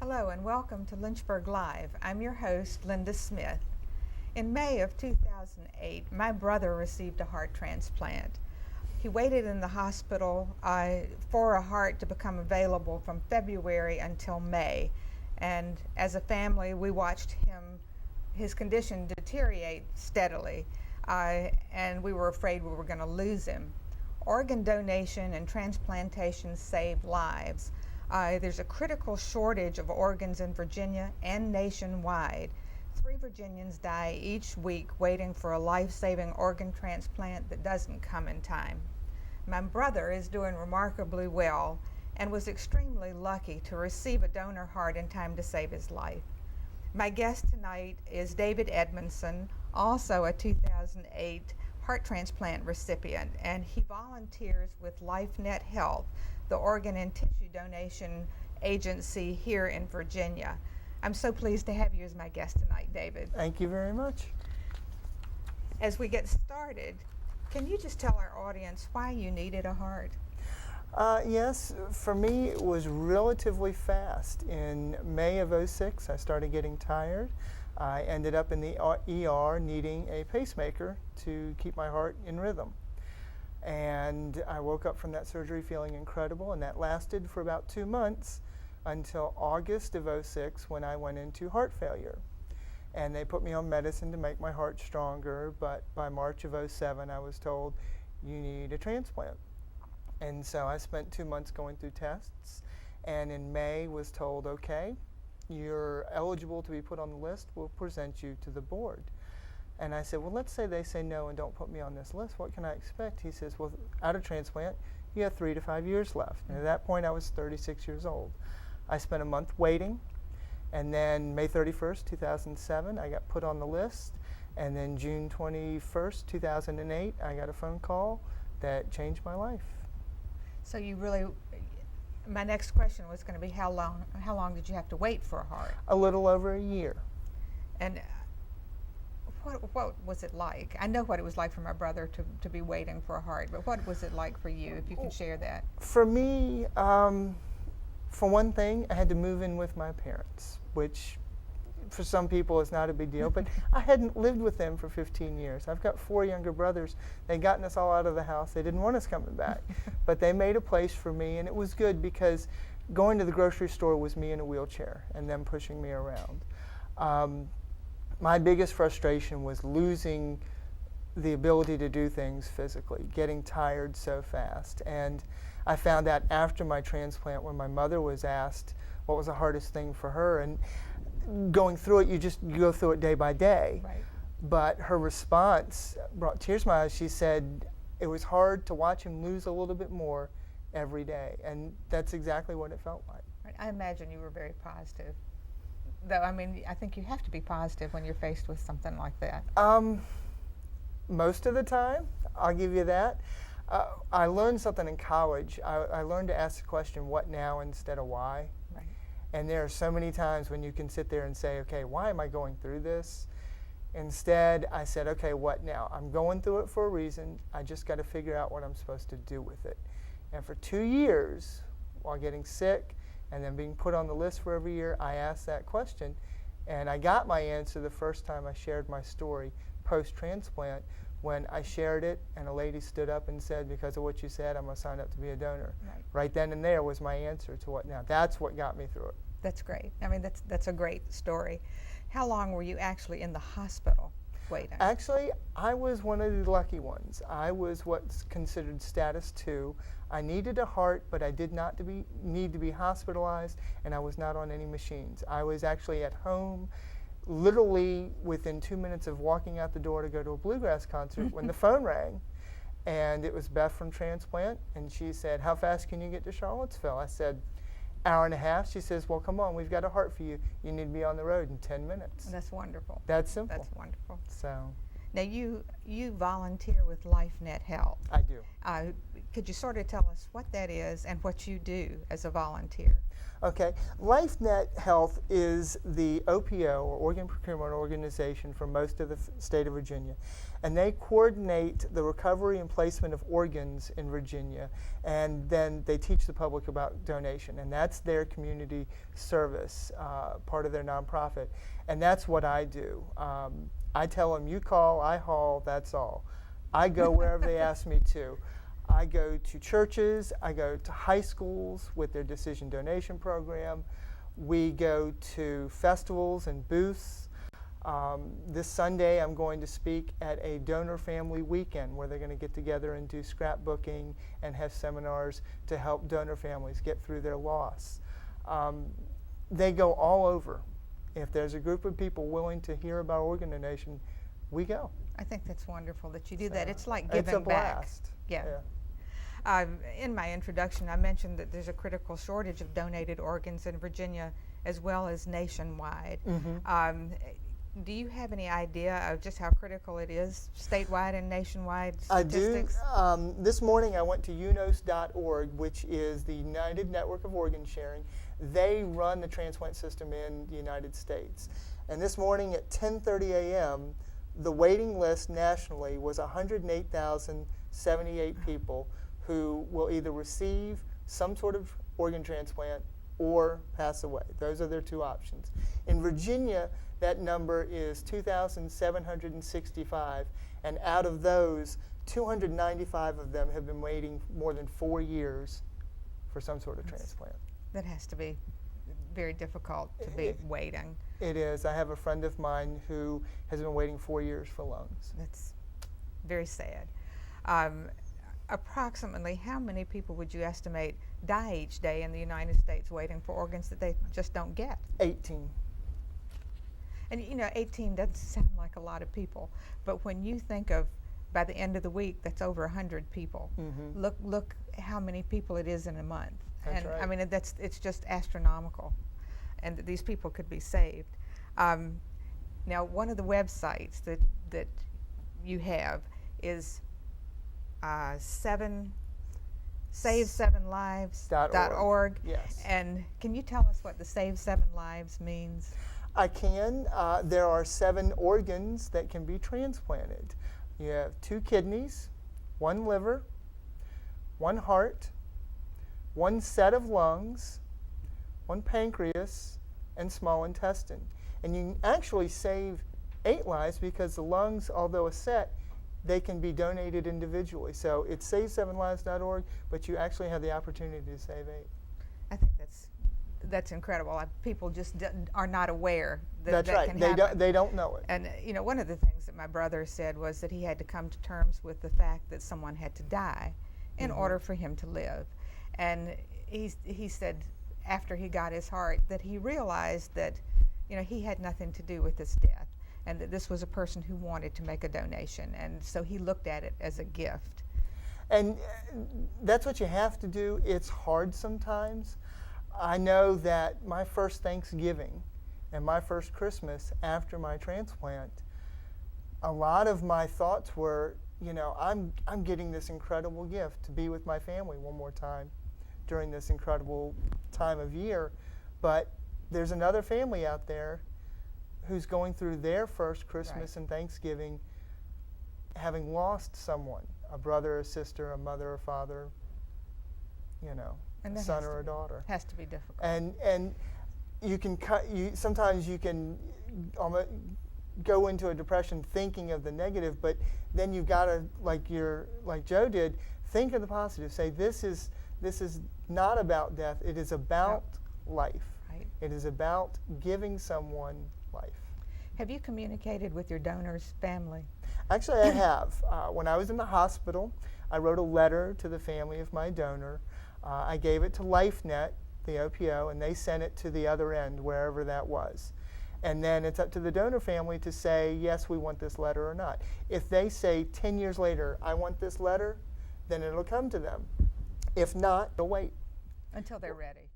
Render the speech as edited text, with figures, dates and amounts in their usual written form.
Hello and welcome to Lynchburg Live. I'm your host, Linda Smith. In May of 2008, my brother received a heart transplant. He waited in the hospital for a heart to become available from February until May. And as a family, we watched his condition deteriorate steadily, and we were afraid we were going to lose him. Organ donation and transplantation save lives. There's a critical shortage of organs in Virginia and nationwide. 3 Virginians die each week waiting for a life-saving organ transplant that doesn't come in time. My brother is doing remarkably well and was extremely lucky to receive a donor heart in time to save his life. My guest tonight is David Edmondson, also a 2008 heart transplant recipient, and he volunteers with LifeNet Health, the organ and tissue donation agency here in Virginia. I'm so pleased to have you as my guest tonight, David. Thank you very much. As we get started, can you just tell our audience why you needed a heart? Yes, for me it was relatively fast. In May of '06, I started getting tired. I ended up in the ER needing a pacemaker to keep my heart in rhythm. And I woke up from that surgery feeling incredible, and that lasted for about 2 months until August of '06 when I went into heart failure. And they put me on medicine to make my heart stronger, but by March of '07 I was told, you need a transplant. And so I spent 2 months going through tests, and in May was told, okay, you're eligible to be put on the list, we'll present you to the board. And I said, well, let's say they say no and don't put me on this list, what can I expect? He says, well, out of transplant, you have 3 to 5 years left. And at that point, I was 36 years old. I spent a month waiting, and then May 31st, 2007, I got put on the list, and then June 21st, 2008, I got a phone call that changed my life. So my next question was going to be how long did you have to wait for a heart? A little over a year. And what was it like? I know what it was like for my brother to be waiting for a heart, but what was it like for you, if you can share that? For me, for one thing, I had to move in with my parents, which for some people is not a big deal, but I hadn't lived with them for 15 years. I've got 4 younger brothers. They'd gotten us all out of the house. They didn't want us coming back, but they made a place for me, and it was good because going to the grocery store was me in a wheelchair and them pushing me around. My biggest frustration was losing the ability to do things physically, getting tired so fast. And I found out after my transplant when my mother was asked what was the hardest thing for her, and going through it, you go through it day by day. Right. But her response brought tears to my eyes. She said it was hard to watch him lose a little bit more every day, and that's exactly what it felt like. Right. I imagine you were very positive. Though, I mean, I think you have to be positive when you're faced with something like that. Most of the time, I'll give you that. I learned something in college. I learned to ask the question, what now, instead of why. Right. And there are so many times when you can sit there and say, okay, why am I going through this? Instead, I said, okay, what now? I'm going through it for a reason. I just got to figure out what I'm supposed to do with it. And for 2 years, while getting sick and then being put on the list for every year, I asked that question. And I got my answer the first time I shared my story post-transplant, when I shared it and a lady stood up and said, because of what you said, I'm going to sign up to be a donor. Right then and there was my answer to what now. That's what got me through it. That's great. I mean, that's a great story. How long were you actually in the hospital waiting? Actually, I was one of the lucky ones. I was what's considered status 2. I needed a heart, but I did not need to be hospitalized, and I was not on any machines. I was actually at home, literally within 2 minutes of walking out the door to go to a bluegrass concert when the phone rang. And it was Beth from Transplant, and she said, how fast can you get to Charlottesville? I said, hour and a half. She says, well, come on, we've got a heart for you. You need to be on the road in 10 minutes. That's wonderful. That's simple. That's wonderful. So. Now you volunteer with LifeNet Health. I do. Could you sort of tell us what that is and what you do as a volunteer? Okay, LifeNet Health is the OPO, or Organ Procurement Organization, for most of the state of Virginia, and they coordinate the recovery and placement of organs in Virginia, and then they teach the public about donation, and that's their community service, part of their nonprofit, and that's what I do. I tell them, you call, I haul, that's all. I go wherever they ask me to. I go to churches, I go to high schools with their decision donation program. We go to festivals and booths. This Sunday I'm going to speak at a donor family weekend where they're going to get together and do scrapbooking and have seminars to help donor families get through their loss. They go all over. If there's a group of people willing to hear about organ donation, we go. I think that's wonderful that you do that. It's like giving back. It's a blast. Yeah. In my introduction, I mentioned that there's a critical shortage of donated organs in Virginia as well as nationwide. Mm-hmm. Do you have any idea of just how critical it is, statewide and nationwide statistics? I do. This morning I went to unos.org, which is the United Network of Organ Sharing. They run the transplant system in the United States. And this morning at 10:30 a.m., the waiting list nationally was 108,078 people who will either receive some sort of organ transplant or pass away. Those are their two options. In Virginia, that number is 2,765, and out of those, 295 of them have been waiting more than 4 years for some sort of transplant. That has to be very difficult to be waiting. It is. I have a friend of mine who has been waiting 4 years for lungs. That's very sad. Approximately how many people would you estimate die each day in the United States waiting for organs that they just don't get? 18. And 18 doesn't sound like a lot of people, but when you think of by the end of the week, that's over 100 people. Mm-hmm. Look how many people it is in a month. That's right. I mean, it's just astronomical, and these people could be saved. Now, one of the websites that you have is SaveSevenLives.org. Yes. And can you tell us what the Save 7 Lives means? I can. There are 7 organs that can be transplanted. You have 2 kidneys, 1 liver, 1 heart, 1 set of lungs, 1 pancreas, and small intestine. And you can actually save 8 lives because the lungs, although a set, they can be donated individually. So it's SaveSevenLives.org, but you actually have the opportunity to save 8. I think that's incredible. People just are not aware that that's right. Can happen. They don't know it. And one of the things that my brother said was that he had to come to terms with the fact that someone had to die in Mm-hmm. order for him to live. And he said after he got his heart that he realized that he had nothing to do with his death, and that this was a person who wanted to make a donation, and so he looked at it as a gift. And that's what you have to do. It's hard sometimes. I know that my first Thanksgiving and my first Christmas after my transplant, a lot of my thoughts were, I'm getting this incredible gift to be with my family one more time during this incredible time of year, but there's another family out there who's going through their first Christmas and Thanksgiving having lost someone, a brother, a sister, a mother, a father, a son or a daughter. Has to be difficult. And you can sometimes you can go into a depression thinking of the negative, but then you've got to, like Joe did, think of the positive. Say this is not about death. It is about life. Right. It is about giving someone life. Have you communicated with your donor's family? Actually, I have. When I was in the hospital, I wrote a letter to the family of my donor. I gave it to LifeNet, the OPO, and they sent it to the other end, wherever that was. And then it's up to the donor family to say, yes, we want this letter or not. If they say 10 years later, I want this letter, then it'll come to them. If not, they'll wait. Until they're ready.